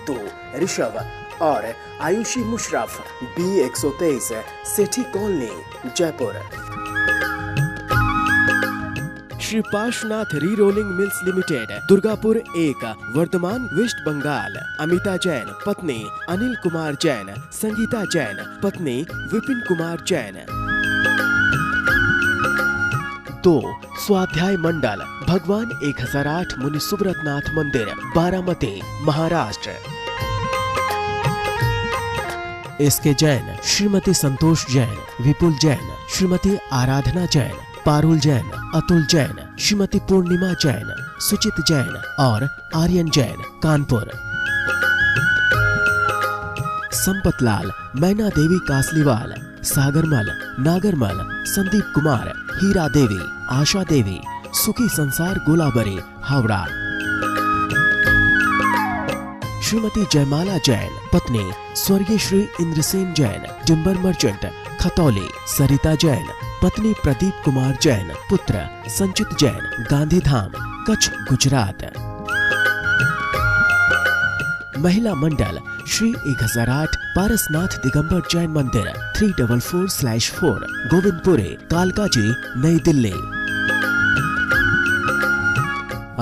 रितु, ऋषभ और Ayushi Musharraf, B123, Sethi colony, Jaipur. Shri Parshvanath re rolling mills limited, Durgapur 1, Vardhaman, west Bengal. Amita Jain, पत्नी अनिल कुमार जैन, संगीता जैन, पत्नी विपिन कुमार जैन। 2, स्वाध्याय मंडल, भगवान 1008 मुनि सुब्रतनाथ मंदिर, बारामती, महाराष्ट्र। एसके जैन, श्रीमती संतोष जैन, विपुल जैन, श्रीमती आराधना जैन, पारुल जैन, अतुल जैन, श्रीमती पूर्णिमा जैन, सुचित जैन और आर्यन जैन, कानपुर। संपतलाल, मैना देवी कासलीवाल, सागरमल, नागरमल, संदीप कुमार, हीरा देवी, आशा देवी, सुखी संसार, गोलाबरी, हावड़ा। श्रीमती जयमाला जैन, पत्नी स्वर्गीय श्री इंद्रसेन जैन, टिम्बर मर्चेंट, खतौली। सरिता जैन, पत्नी प्रदीप कुमार जैन, पुत्र संचित जैन, गांधीधाम, कच्छ, गुजरात। महिला मंडल, श्री 1008 पारसनाथ दिगंबर जैन मंदिर, 344/4, गोविंदपुरी, कालकाजी, नई दिल्ली।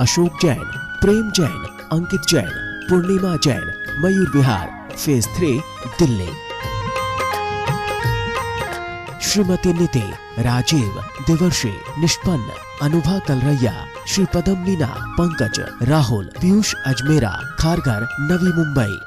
अशोक जैन, प्रेम जैन, अंकित जैन, पूर्णिमा जैन, मयूर विहार, फेज 3, दिल्ली। श्रीमती नीति, राजीव, देवर्षि, निष्पन्न, अनुभा कलरैया, श्री पदम मीना, पंकज, राहुल, पीयूष अजमेरा, खारघर, नवी मुंबई।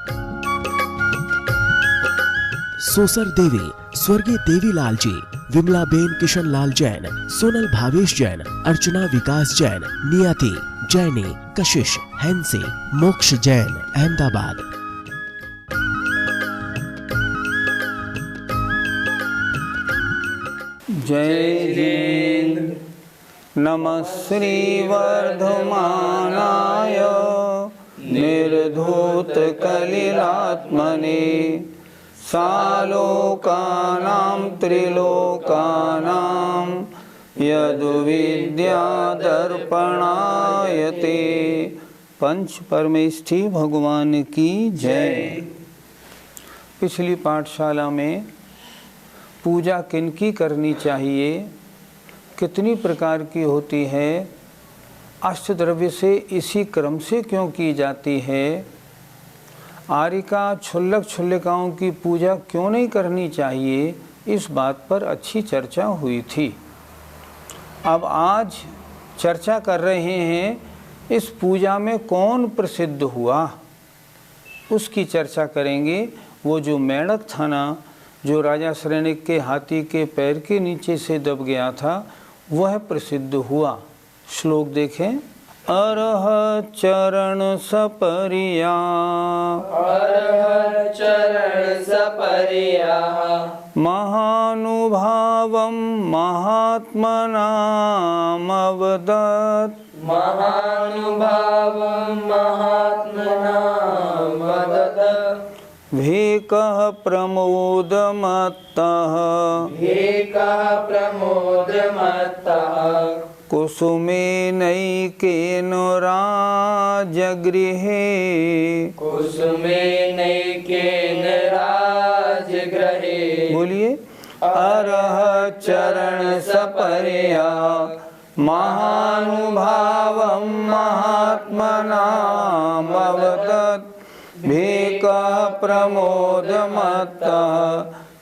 सोसर देवी, स्वर्गीय देवीलाल जी, विमला बेन, किशन लाल जैन, सोनल भावेश जैन, अर्चना विकास जैन, नियति, जैनी, कशिश, हैंसी, मोक्ष जैन, अहमदाबाद। जय जिनेन्द्र। नमः श्री वर्धमानाय निर्धूत कलिलात्मने सालोकानां त्रिलोकानां यदुविद्या दर्पणायते। पंच परमेष्ठी भगवान की जय। पिछली पाठशाला में पूजा किनकी करनी चाहिए, कितनी प्रकार की होती है, अष्टद्रव्य से इसी क्रम से क्यों की जाती है, आरिका क्षुल्लक क्षुल्लिकाओं की पूजा क्यों नहीं करनी चाहिए, इस बात पर अच्छी चर्चा हुई थी। अब आज चर्चा कर रहे हैं इस पूजा में कौन प्रसिद्ध हुआ, उसकी चर्चा करेंगे। वो जो मेंढक था ना, जो राजा श्रेणिक के हाथी के पैर के नीचे से दब गया था, वह प्रसिद्ध हुआ। श्लोक देखें। अरह चरण सपरिया, अरह चरण सपरिया, महानुभावं महात्मनाम अवदत्, महानुभावं महात्मनाम अवदत्। भेकः प्रमोदमत्तः, भेकः प्रमोदमत्तः, कुसुमेनैकेन राजगृहे, कुसुमेनैकेन राजगृहे। बोलिए। अरह चरण सपरिया, महानुभावं महात्मनाम अवदत्, भेकः प्रमोदमत्तः,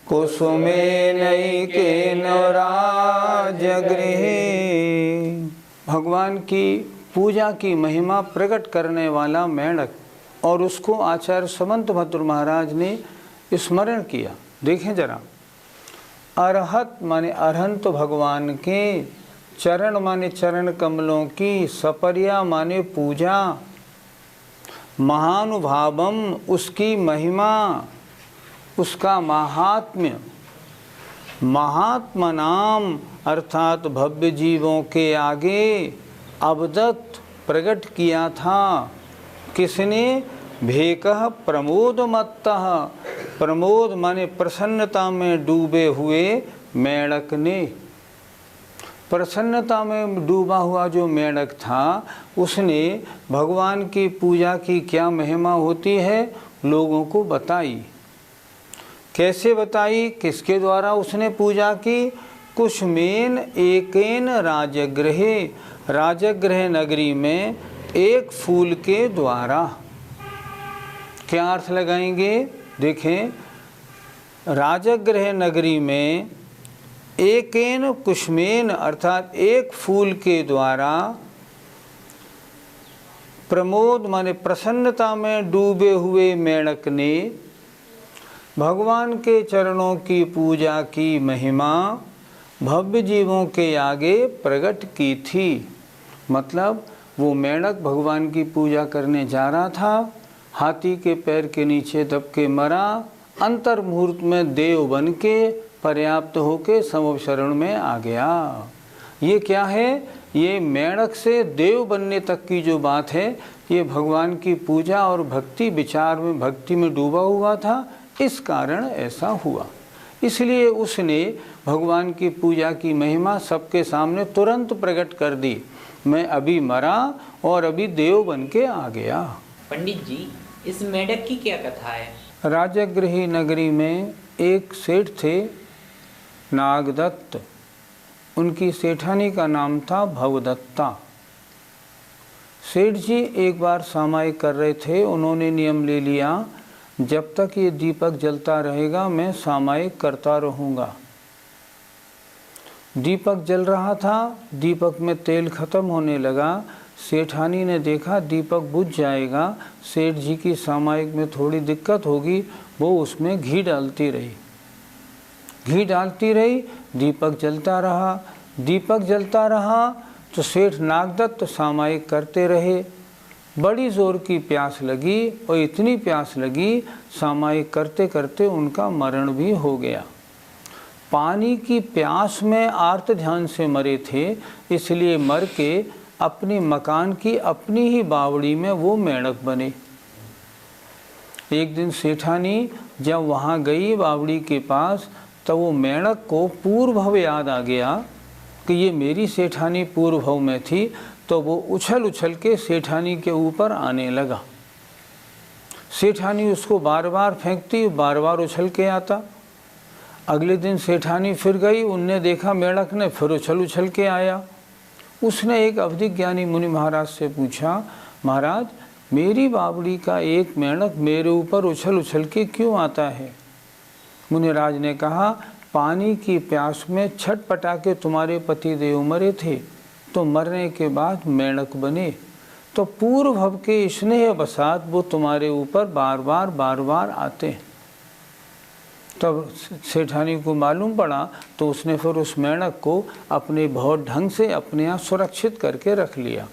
कुसुमेनैकेन राजगृहे। भगवान की पूजा की महिमा प्रकट करने वाला मेंढक, और उसको आचार्य समंत भद्र महाराज ने स्मरण किया। देखें जरा। अरहत माने अरहंत भगवान के, चरण माने चरण कमलों की, सपरिया माने पूजा, महानुभावम उसकी महिमा, उसका महात्म्य, महात्मनाम अर्थात भव्य जीवों के आगे अवदत् प्रकट किया था। किसने? भेकः प्रमोदमत्तः, प्रमोद माने प्रसन्नता में डूबे हुए मेंढक ने। प्रसन्नता में डूबा हुआ जो मेंढक था उसने भगवान की पूजा की क्या महिमा होती है लोगों को बताई। कैसे बताई, किसके द्वारा उसने पूजा की? कुशमेन एकेन राजगृहे, राजगृह नगरी में एक फूल के द्वारा। क्या अर्थ लगाएंगे? देखें, राजगृह नगरी में एकेन कुशमेन अर्थात एक फूल के द्वारा, प्रमोद माने प्रसन्नता में डूबे हुए मेंढक ने भगवान के चरणों की पूजा की महिमा भव्य जीवों के आगे प्रकट की थी। मतलब वो मेंढक भगवान की पूजा करने जा रहा था, हाथी के पैर के नीचे दब के मरा, अंतर मुहूर्त में देव बन के पर्याप्त होके समव शरण में आ गया। ये क्या है? ये मेंढक से देव बनने तक की जो बात है, ये भगवान की पूजा और भक्ति विचार में, भक्ति में डूबा हुआ था, इस कारण ऐसा हुआ। इसलिए उसने भगवान की पूजा की महिमा सबके सामने तुरंत प्रकट कर दी। मैं अभी मरा और अभी देव बन के आ गया। पंडित जी, इस मेंढक की क्या कथा है? राजगृही नगरी में एक सेठ थे नागदत्त, उनकी सेठानी का नाम था भवदत्ता। सेठ जी एक बार सामायिक कर रहे थे, उन्होंने नियम ले लिया जब तक ये दीपक जलता रहेगा मैं सामायिक करता रहूँगा। दीपक जल रहा था, दीपक में तेल खत्म होने लगा। सेठानी ने देखा दीपक बुझ जाएगा, सेठ जी की सामायिक में थोड़ी दिक्कत होगी, वो उसमें घी डालती रही। घी डालती रही, दीपक जलता रहा। दीपक जलता रहा तो सेठ नागदत्त सामायिक करते रहे। बड़ी ज़ोर की प्यास लगी और इतनी प्यास लगी सामायिक करते करते उनका मरण भी हो गया। पानी की प्यास में आर्त ध्यान से मरे थे, इसलिए मर के अपनी मकान की अपनी ही बावड़ी में वो मेंढक बने। एक दिन सेठानी जब वहाँ गई बावड़ी के पास, तो वो मेंढक को पूर्व भव याद आ गया कि ये मेरी सेठानी पूर्व भव में थी, तो वो उछल उछल के सेठानी के ऊपर आने लगा। सेठानी उसको बार बार फेंकती, बार बार उछल के आता। अगले दिन सेठानी फिर गई, उनने देखा मेंढक ने फिर उछल उछल के आया। उसने एक अवधि ज्ञानी मुनि महाराज से पूछा, महाराज मेरी बावड़ी का एक मेंढक मेरे ऊपर उछल उछल के क्यों आता है? मुनिराज ने कहा, पानी की प्यास में छटपटा के तुम्हारे पति देव मरे थे, तो मरने के बाद मेंढक बने, तो पूर्व भव के स्नेह बसात वो तुम्हारे ऊपर बार बार आते हैं। तब सेठानी को मालूम पड़ा, तो उसने फिर उस मेंढक को अपने बहुत ढंग से अपने यहाँ सुरक्षित करके रख लिया।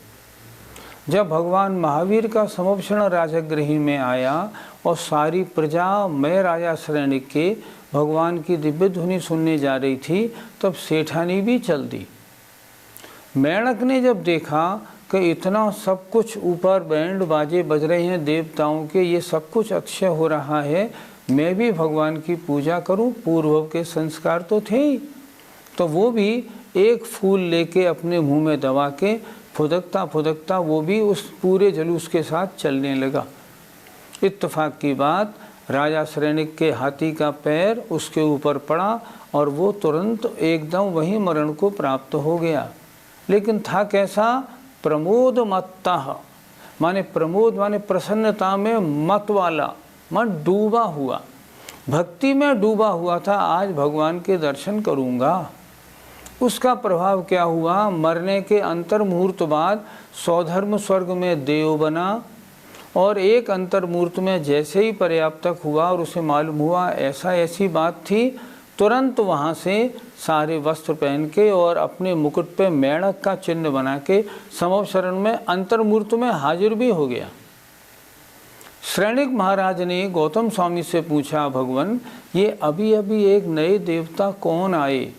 जब भगवान महावीर का समवक्षण राजगृही में आया और सारी प्रजा मैं राजा श्रेणिक के भगवान की दिव्य ध्वनि सुनने जा रही थी, तब सेठानी भी चल दी। मेंढक ने जब देखा कि इतना सब कुछ ऊपर बैंड बाजे बज रहे हैं देवताओं के, ये सब कुछ अक्षय हो रहा है, मैं भी भगवान की पूजा करूं, पूर्व के संस्कार तो थे ही। तो वो भी एक फूल लेके अपने मुंह में दबा के फुदकता फुदकता वो भी उस पूरे जुलूस के साथ चलने लगा। इत्तेफाक की बात, राजा श्रेणिक के हाथी का पैर उसके ऊपर पड़ा और वो तुरंत एकदम वही मरण को प्राप्त हो गया। लेकिन था कैसा? प्रमोद मत्तः, माने प्रमोद माने प्रसन्नता में मत वाला, मन डूबा हुआ, भक्ति में डूबा हुआ था। आज भगवान के दर्शन करूँगा। उसका प्रभाव क्या हुआ? मरने के अंतर मुहूर्त बाद सौधर्म स्वर्ग में देव बना, और एक अंतर मुहूर्त में जैसे ही पर्याप्तक हुआ और उसे मालूम हुआ ऐसी बात थी, तुरंत वहाँ से सारे वस्त्र पहन के और अपने मुकुट पे मेंढक का चिन्ह बना के समव शरण में अंतर मुहूर्त में हाजिर भी हो गया। श्रेणिक महाराज ने गौतम स्वामी से पूछा, भगवान ये अभी अभी एक नए देवता कौन आए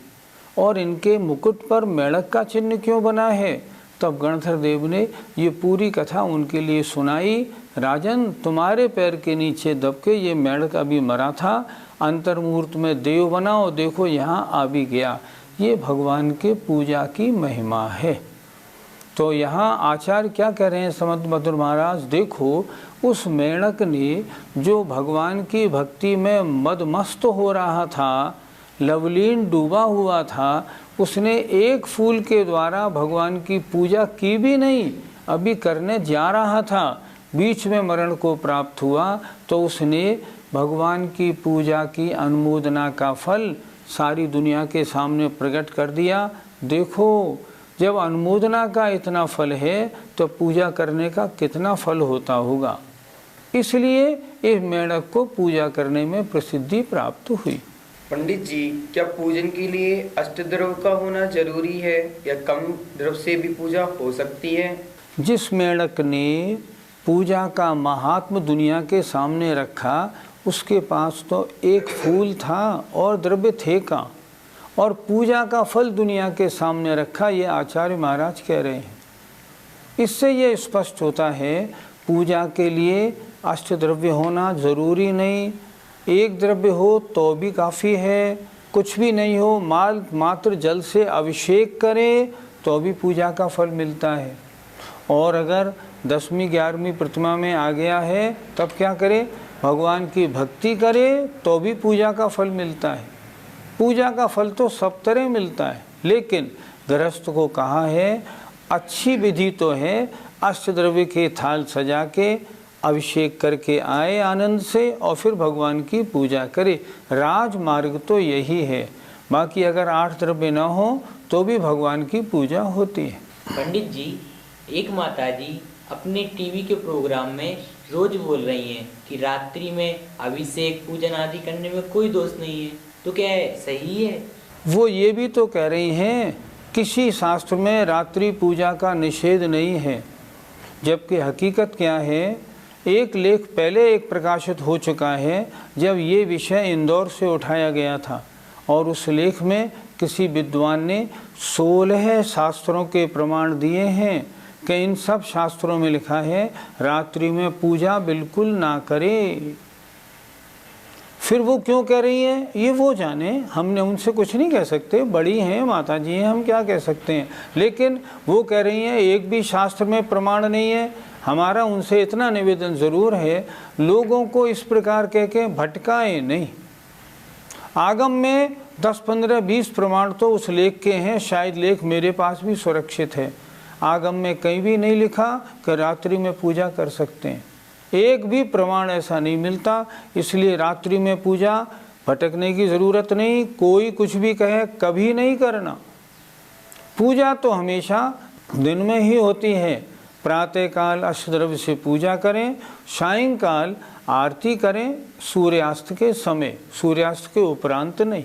और इनके मुकुट पर मेंढक का चिन्ह क्यों बना है? तब गणधर देव ने ये पूरी कथा उनके लिए सुनाई। राजन, तुम्हारे पैर के नीचे दब के ये मेंढक अभी मरा था, अंतर मुहूर्त में देव बना और देखो यहाँ आ भी गया। ये भगवान के पूजा की महिमा है। तो यहाँ आचार्य क्या कह रहे हैं समर्थ मधुर महाराज, देखो उस मेंढक ने जो भगवान की भक्ति में मदमस्त हो रहा था, लवलीन डूबा हुआ था, उसने एक फूल के द्वारा भगवान की पूजा की भी नहीं, अभी करने जा रहा था, बीच में मरण को प्राप्त हुआ, तो उसने भगवान की पूजा की अनुमोदना का फल सारी दुनिया के सामने प्रकट कर दिया। देखो जब अनुमोदना का इतना फल है तो पूजा करने का कितना फल होता होगा। इसलिए इस मेंढक को पूजा करने में प्रसिद्धि प्राप्त हुई। पंडित जी, क्या पूजन के लिए अष्टद्रव्य का होना जरूरी है या कम द्रव्य से भी पूजा हो सकती है? जिस मेंढक ने पूजा का महात्म दुनिया के सामने रखा, उसके पास तो एक फूल था और द्रव्य थे का, और पूजा का फल दुनिया के सामने रखा, ये आचार्य महाराज कह रहे हैं। इससे ये स्पष्ट होता है पूजा के लिए अष्टद्रव्य होना जरूरी नहीं, एक द्रव्य हो तो भी काफ़ी है, कुछ भी नहीं हो मात्र जल से अभिषेक करें तो भी पूजा का फल मिलता है। और अगर 10वीं 11वीं प्रतिमा में आ गया है तब क्या करें, भगवान की भक्ति करें तो भी पूजा का फल मिलता है। पूजा का फल तो सब तरह मिलता है, लेकिन गृहस्थ को कहा है अच्छी विधि तो है अष्टद्रव्य के थाल सजा के अभिषेक करके आए आनंद से और फिर भगवान की पूजा करे। राजमार्ग तो यही है, बाकी अगर 8 द्रव्य न हो तो भी भगवान की पूजा होती है। पंडित जी, एक माता जी अपने टीवी के प्रोग्राम में रोज बोल रही हैं कि रात्रि में अभिषेक पूजन आदि करने में कोई दोष नहीं है, तो क्या सही है? वो ये भी तो कह रही हैं किसी शास्त्र में रात्रि पूजा का निषेध नहीं है, जबकि हकीकत क्या है, एक लेख पहले एक प्रकाशित हो चुका है जब ये विषय इंदौर से उठाया गया था, और उस लेख में किसी विद्वान ने 16 शास्त्रों के प्रमाण दिए हैं कि इन सब शास्त्रों में लिखा है रात्रि में पूजा बिल्कुल ना करे। फिर वो क्यों कह रही है ये वो जाने, हमने उनसे कुछ नहीं कह सकते, बड़ी हैं माता जी हैं, हम क्या कह सकते हैं। लेकिन वो कह रही हैं एक भी शास्त्र में प्रमाण नहीं है। हमारा उनसे इतना निवेदन ज़रूर है, लोगों को इस प्रकार कह के भटकाए नहीं। आगम में 10, 15, 20 प्रमाण तो उस लेख के हैं, शायद लेख मेरे पास भी सुरक्षित है। आगम में कहीं भी नहीं लिखा कि रात्रि में पूजा कर सकते हैं, एक भी प्रमाण ऐसा नहीं मिलता। इसलिए रात्रि में पूजा भटकने की ज़रूरत नहीं, कोई कुछ भी कहे कभी नहीं करना। पूजा तो हमेशा दिन में ही होती है। प्रातःकाल अष्टद्रव्य से पूजा करें, सायंकाल आरती करें, सूर्यास्त के समय, सूर्यास्त के उपरांत नहीं।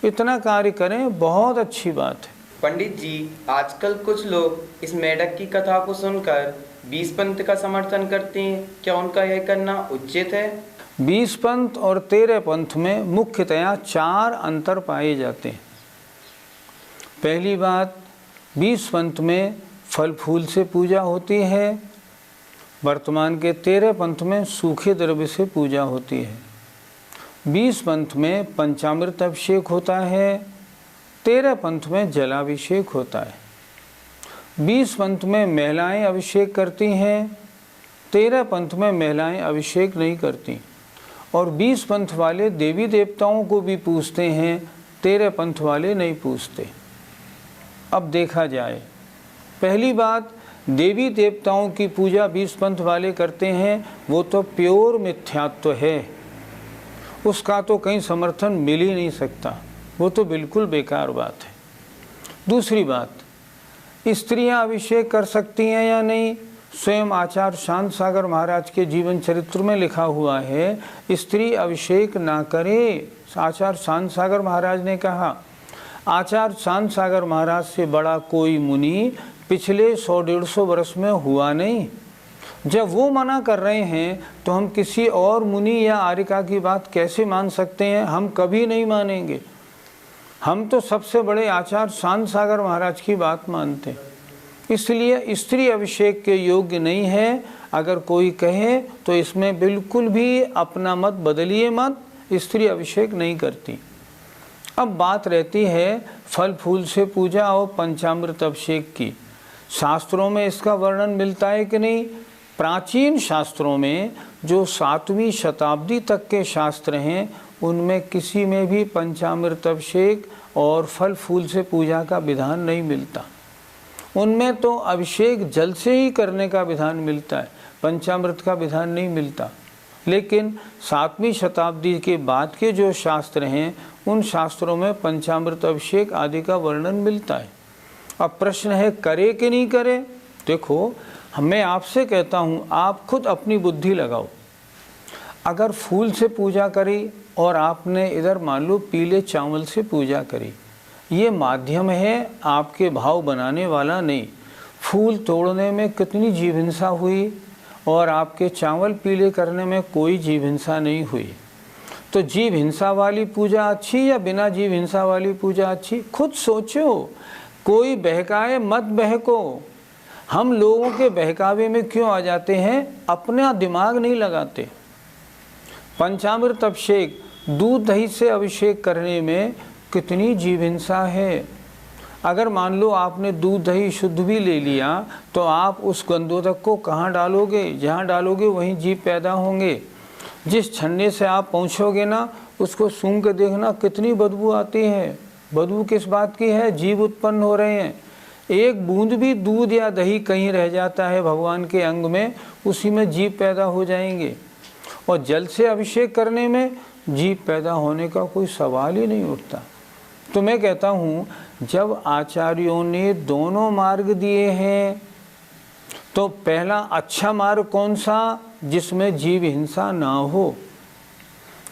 इतना कार्य करें, बहुत अच्छी बात है। पंडित जी, आजकल कुछ लोग इस मेढक की कथा को सुनकर 20 पंथ का समर्थन करते हैं, क्या उनका यह करना उचित है? 20 पंथ और 13 पंथ में मुख्यतया 4 अंतर पाए जाते हैं। पहली बात, 20 पंथ में फल फूल से पूजा होती है, वर्तमान के 13 पंथ में सूखे द्रव्य से पूजा होती है। 20 पंथ में पंचामृत अभिषेक होता है, 13 पंथ में जलाभिषेक होता है। 20 पंथ में महिलाएं अभिषेक करती हैं, 13 पंथ में महिलाएं अभिषेक नहीं करती। और 20 पंथ वाले देवी देवताओं को भी पूजते हैं, 13 पंथ वाले नहीं पूजते। अब देखा जाए, पहली बात, देवी देवताओं की पूजा 20 पंथ वाले करते हैं, वो तो प्योर मिथ्यात्व है, उसका तो कहीं समर्थन मिल ही नहीं सकता, वो तो बिल्कुल बेकार बात है। दूसरी बात, स्त्रियां अभिषेक कर सकती हैं या नहीं, स्वयं आचार्य शांत सागर महाराज के जीवन चरित्र में लिखा हुआ है स्त्री अभिषेक ना करे। आचार्य शांत सागर महाराज ने कहा, आचार्य शांत सागर महाराज से बड़ा कोई मुनि पिछले 100-150 वर्ष में हुआ नहीं। जब वो मना कर रहे हैं तो हम किसी और मुनि या आर्यिका की बात कैसे मान सकते हैं? हम कभी नहीं मानेंगे। हम तो सबसे बड़े आचार्य शांत सागर महाराज की बात मानते हैं। इसलिए स्त्री अभिषेक के योग्य नहीं है। अगर कोई कहे तो इसमें बिल्कुल भी अपना मत बदलिए मत, स्त्री अभिषेक नहीं करती। अब बात रहती है फल फूल से पूजा और पंचामृत अभिषेक की। शास्त्रों में इसका वर्णन मिलता है कि नहीं? प्राचीन शास्त्रों में जो 7वीं शताब्दी तक के शास्त्र हैं उनमें किसी में भी पंचामृत अभिषेक और फल फूल से पूजा का विधान नहीं मिलता। उनमें तो अभिषेक जल से ही करने का विधान मिलता है, पंचामृत का विधान नहीं मिलता। लेकिन 7वीं शताब्दी के बाद के जो शास्त्र हैं उन शास्त्रों में पंचामृत अभिषेक आदि का वर्णन मिलता है। अब प्रश्न है करे कि नहीं करे? देखो, मैं आपसे कहता हूँ, आप खुद अपनी बुद्धि लगाओ। अगर फूल से पूजा करी और आपने इधर मान लो पीले चावल से पूजा करी, ये माध्यम है, आपके भाव बनाने वाला नहीं। फूल तोड़ने में कितनी जीव हिंसा हुई और आपके चावल पीले करने में कोई जीव हिंसा नहीं हुई। तो जीव हिंसा वाली पूजा अच्छी या बिना जीव हिंसा वाली पूजा अच्छी? खुद सोचो, कोई बहकाए मत बहको। हम लोगों के बहकावे में क्यों आ जाते हैं? अपना दिमाग नहीं लगाते। पंचामृत अभिषेक, दूध दही से अभिषेक करने में कितनी जीव हिंसा है। अगर मान लो आपने दूध दही शुद्ध भी ले लिया तो आप उस गंधोदक को कहाँ डालोगे? जहाँ डालोगे वहीं जीव पैदा होंगे। जिस छन्ने से आप पहुँचोगे ना, उसको सूंघ के देखना कितनी बदबू आती है। बदबू किस बात की है? जीव उत्पन्न हो रहे हैं। एक बूंद भी दूध या दही कहीं रह जाता है भगवान के अंग में, उसी में जीव पैदा हो जाएंगे। और जल से अभिषेक करने में जीव पैदा होने का कोई सवाल ही नहीं उठता। तो मैं कहता हूँ, जब आचार्यों ने दोनों मार्ग दिए हैं तो पहला अच्छा मार्ग कौन सा? जिसमें जीव हिंसा ना हो।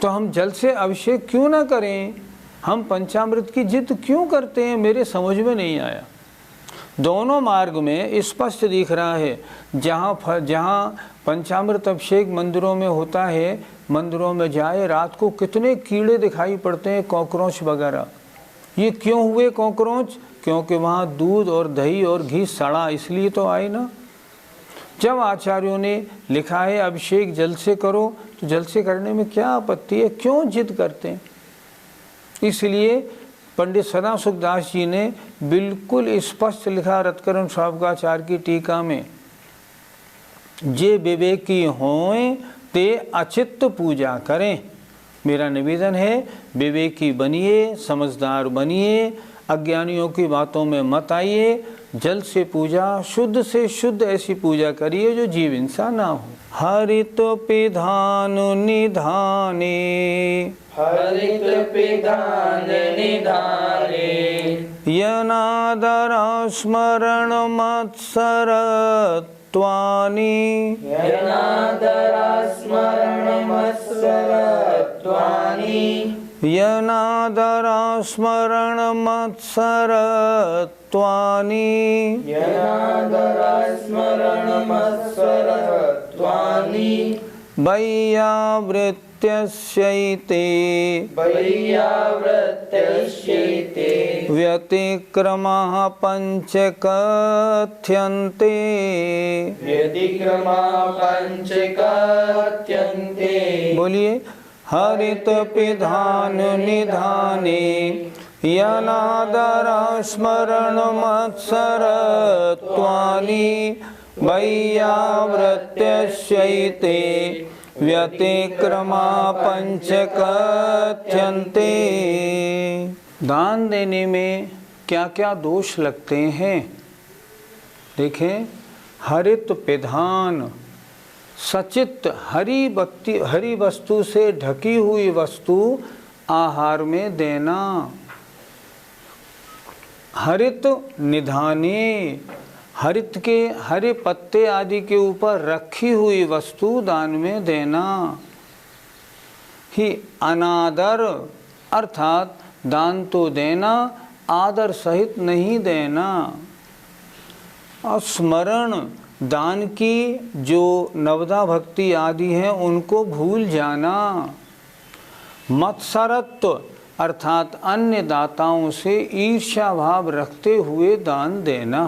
तो हम जल से अभिषेक क्यों ना करें? हम पंचामृत की जिद क्यों करते हैं? मेरे समझ में नहीं आया। दोनों मार्ग में स्पष्ट दिख रहा है। जहाँ पंचामृत अभिषेक मंदिरों में होता है, मंदिरों में जाए रात को कितने कीड़े दिखाई पड़ते हैं, कॉकरोच वगैरह। ये क्यों हुए कॉकरोच? क्योंकि वहाँ दूध और दही और घी सड़ा, इसलिए तो आए ना। जब आचार्यों ने लिखा है अभिषेक जल से करो, तो जल से करने में क्या आपत्ति है? क्यों जिद करते हैं? इसलिए पंडित सदा सुखदास जी ने बिल्कुल स्पष्ट लिखा रत्करण स्वामिकाचार्य की टीका में, जे विवेकी हों ते अचित्त पूजा करें। मेरा निवेदन है, विवेकी बनिए, समझदार बनिए, अज्ञानियों की बातों में मत आइए। जल से पूजा, शुद्ध से शुद्ध ऐसी पूजा करिए जो जीव हिंसा ना हो। हरित पिधान निधाने, हरित पिधान निधाने, यनादर स्मरण मत्सरत्वानि, यनादर स्मरण मत्सरत्वानि, यनादर स्मरण मत्सरत्वानि, यनादर स्मरण मत्सरत्वानि, वैयावृत्यस्यैते, वैयावृत्यस्यैते, व्यतिक्रमः पंच कथ्यन्ते, व्यतिक्रमा पंच कथ्यन्ते। बोलिए, हरित पिधान निधाने, यनादर स्मरण मत्सरत्वानि, वैयावृत्यस्यैते, व्यतिक्रमा पंच कथ्यन्ते। दान देने में क्या क्या दोष लगते हैं? देखें, हरित पिधान, सचित हरी वस्तु से ढकी हुई वस्तु आहार में देना। हरित निधाने, हरित के हरे पत्ते आदि के ऊपर रखी हुई वस्तु दान में देना। ही अनादर, अर्थात दान तो देना, आदर सहित नहीं देना। स्मरण, दान की जो नवदा भक्ति आदि हैं उनको भूल जाना। मत्सरत्व, अर्थात अन्य दाताओं से ईर्ष्या भाव रखते हुए दान देना।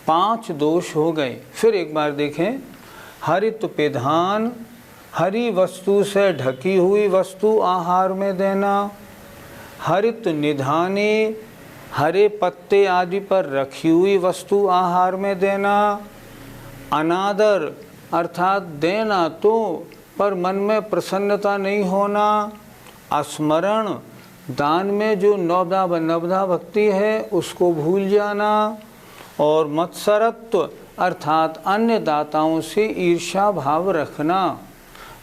5 दोष हो गए। फिर एक बार देखें, हरित पिधान, हरी वस्तु से ढकी हुई वस्तु आहार में देना। हरित निधाने, हरे पत्ते आदि पर रखी हुई वस्तु आहार में देना। अनादर अर्थात देना तो पर मन में प्रसन्नता नहीं होना। स्मरण, दान में जो नवदा भक्ति है उसको भूल जाना। और मत्सरत्व अर्थात अन्य दाताओं से ईर्ष्या भाव रखना।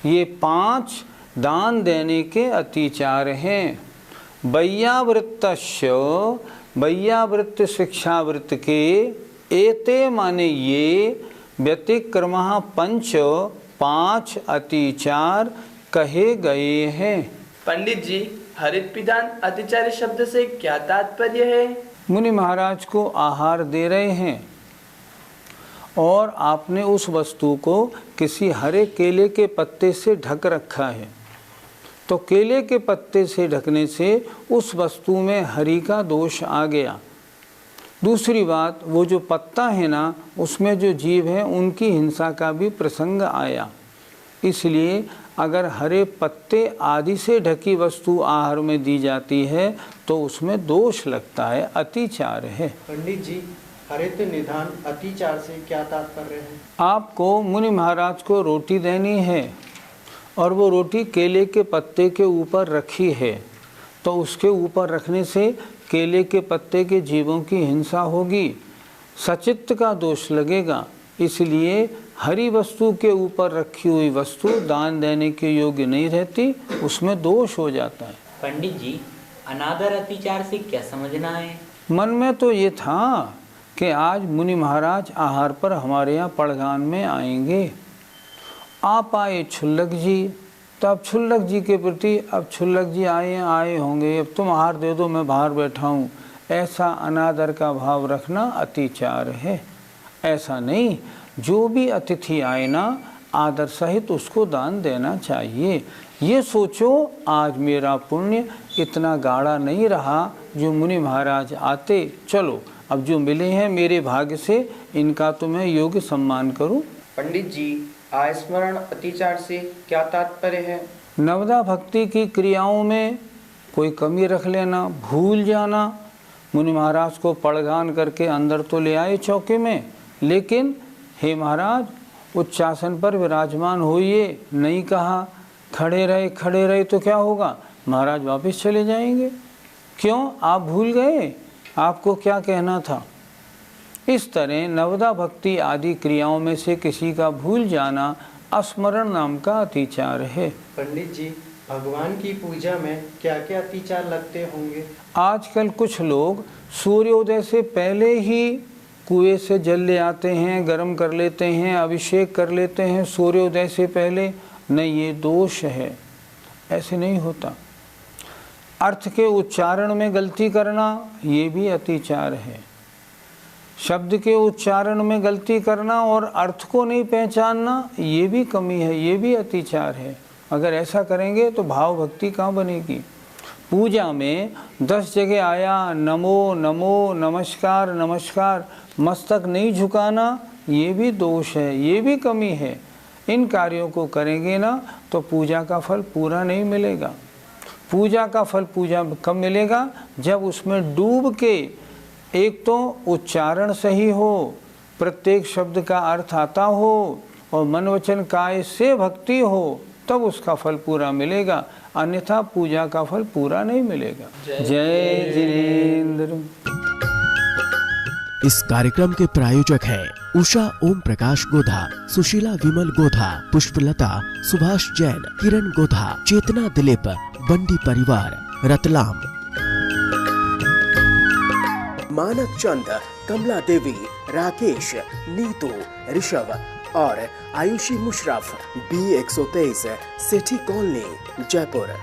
ये 5 दान देने के अतिचार हैं। वैयावृत्तस्य, वैयावृत्त शिक्षावृत्त के, एते माने ये, व्यतिक्रमः 5 अतिचार कहे गए हैं। पंडित जी, हरित पिदान अतिचार शब्द से क्या तात्पर्य है? मुनि महाराज को आहार दे रहे हैं और आपने उस वस्तु को किसी हरे केले के पत्ते से ढक रखा है, तो केले के पत्ते से ढकने से उस वस्तु में हरि का दोष आ गया। दूसरी बात, वो जो पत्ता है ना, उसमें जो जीव है उनकी हिंसा का भी प्रसंग आया। इसलिए अगर हरे पत्ते आदि से ढकी वस्तु आहार में दी जाती है तो उसमें दोष लगता है, अतिचार है। पंडित जी, हरित निधान अतिचार से क्या तात्पर्य है? आपको मुनि महाराज को रोटी देनी है और वो रोटी केले के पत्ते के ऊपर रखी है, तो उसके ऊपर रखने से केले के पत्ते के जीवों की हिंसा होगी, सचित्त का दोष लगेगा। इसलिए हरी वस्तु के ऊपर रखी हुई वस्तु दान देने के योग्य नहीं रहती, उसमें दोष हो जाता है। पंडित जी, अनादर अतिचार से क्या समझना है? मन में तो ये था कि आज मुनि महाराज आहार पर हमारे यहाँ पड़गान में आएंगे। आप आए क्षुल्लक जी, तो अब क्षुल्लक जी के प्रति, अब क्षुल्लक जी आए होंगे, अब तुम आहार दे दो, मैं बाहर बैठा हूँ, ऐसा अनादर का भाव रखना अतिचार है। ऐसा नहीं, जो भी अतिथि आए ना, आदर सहित उसको दान देना चाहिए। ये सोचो आज मेरा पुण्य इतना गाढ़ा नहीं रहा जो मुनि महाराज आते, चलो अब जो मिले हैं मेरे भाग्य से, इनका तो मैं योग्य सम्मान करूं। पंडित जी, आस्मरण अतिचार से क्या तात्पर्य है? नवदा भक्ति की क्रियाओं में कोई कमी रख लेना, भूल जाना। मुनि महाराज को पड़गान करके अंदर तो ले आए चौके में, लेकिन हे महाराज उच्चासन पर विराजमान होइए नहीं कहा, खड़े रहे तो क्या होगा, महाराज वापस चले जाएंगे। क्यों? आप भूल गए आपको क्या कहना था। इस तरह नवदा भक्ति आदि क्रियाओं में से किसी का भूल जाना स्मरण नाम का अतिचार है। पंडित जी, भगवान की पूजा में क्या क्या अतिचार लगते होंगे? आजकल कुछ लोग सूर्योदय से पहले ही कुएं से जल ले आते हैं, गर्म कर लेते हैं, अभिषेक कर लेते हैं सूर्योदय से पहले। नहीं, ये दोष है, ऐसे नहीं होता। अर्थ के उच्चारण में गलती करना ये भी अतिचार है। शब्द के उच्चारण में गलती करना और अर्थ को नहीं पहचानना ये भी कमी है, ये भी अतिचार है। अगर ऐसा करेंगे तो भाव भक्ति कहाँ बनेगी। पूजा में 10 जगह आया नमो नमो, नमस्कार नमस्कार, मस्तक नहीं झुकाना ये भी दोष है, ये भी कमी है। इन कार्यों को करेंगे ना तो पूजा का फल पूरा नहीं मिलेगा। पूजा का फल पूजा कब मिलेगा? जब उसमें डूब के एक तो उच्चारण सही हो, प्रत्येक शब्द का अर्थ आता हो और मन वचन काय से भक्ति हो, तब उसका फल पूरा मिलेगा, अन्यथा पूजा का फल पूरा नहीं मिलेगा। जय जिनेंद्र। इस कार्यक्रम के प्रायोजक हैं उषा ओम प्रकाश गोधा, सुशीला विमल गोधा, पुष्पलता, सुभाष जैन, किरण गोधा, चेतना दिलीप, बंडी परिवार, रतलाम। मानक चंद, कमला देवी, राकेश, नीतू, ऋषभ और Ayushi Musharraf, B123, Sethi colony, Jaipur.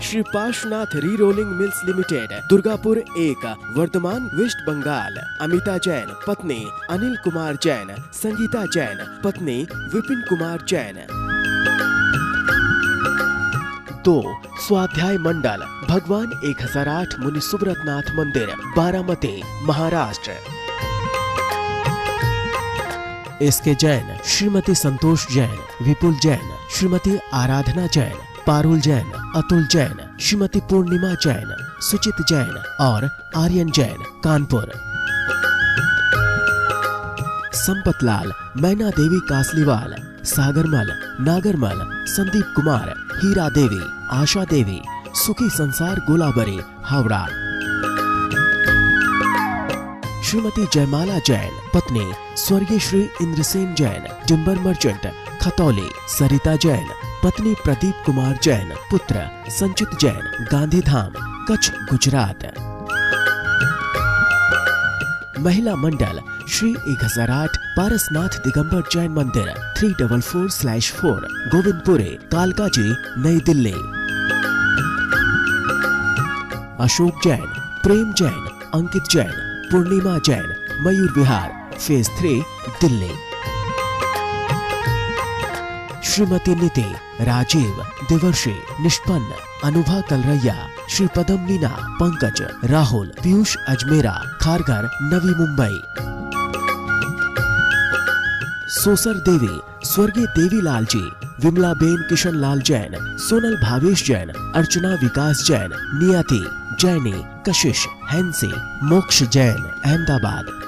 Shri Parshvanath re rolling mills limited, Durgapur 1, Vardhaman, west Bengal. Amita Jain, पत्नी अनिल कुमार जैन, संगीता जैन, पत्नी विपिन कुमार जैन। 2, स्वाध्याय मंडल, भगवान 1008 मुनि सुब्रतनाथ मंदिर, बारामती, महाराष्ट्र। एसके जैन, श्रीमती संतोष जैन, विपुल जैन, श्रीमती आराधना जैन, पारुल जैन। अतुल जैन, श्रीमती पूर्णिमा जैन, सुचित जैन और आर्यन जैन, कानपुर। संपतलाल, मैना देवी कासलीवाल, सागरमल, नागरमल, संदीप कुमार, हीरा देवी, आशा देवी, सुखी संसार गोलाबरी, हावड़ा। श्रीमती जयमाला जैन, पत्नी स्वर्गीय श्री इंद्रसेन जैन, टिम्बर मर्चेंट, खतौली। सरिता जैन, पत्नी प्रदीप कुमार जैन, पुत्र संचित जैन, गांधीधाम, कच्छ, गुजरात। महिला मंडल श्री 1008 पारसनाथ दिगंबर जैन मंदिर 344/4 गोविंदपुरे, कालकाजी, नई दिल्ली। अशोक जैन, प्रेम जैन, अंकित जैन, पूर्णिमा जैन, मयूर विहार, फेज 3, दिल्ली। श्रीमती नीति, राजीव, देवर्षि, निष्पन्न, अनुभा कलरैया, श्री पदम मीना, पंकज, राहुल, पीयूष अजमेरा, खारघर, नवी मुंबई। सोसर देवी, स्वर्गीय देवीलाल जी, विमला बेन, किशन लाल जैन, सोनल भावेश जैन, अर्चना विकास जैन, नियति, जैनी, कशिश, हैंसी, मोक्ष जैन, अहमदाबाद।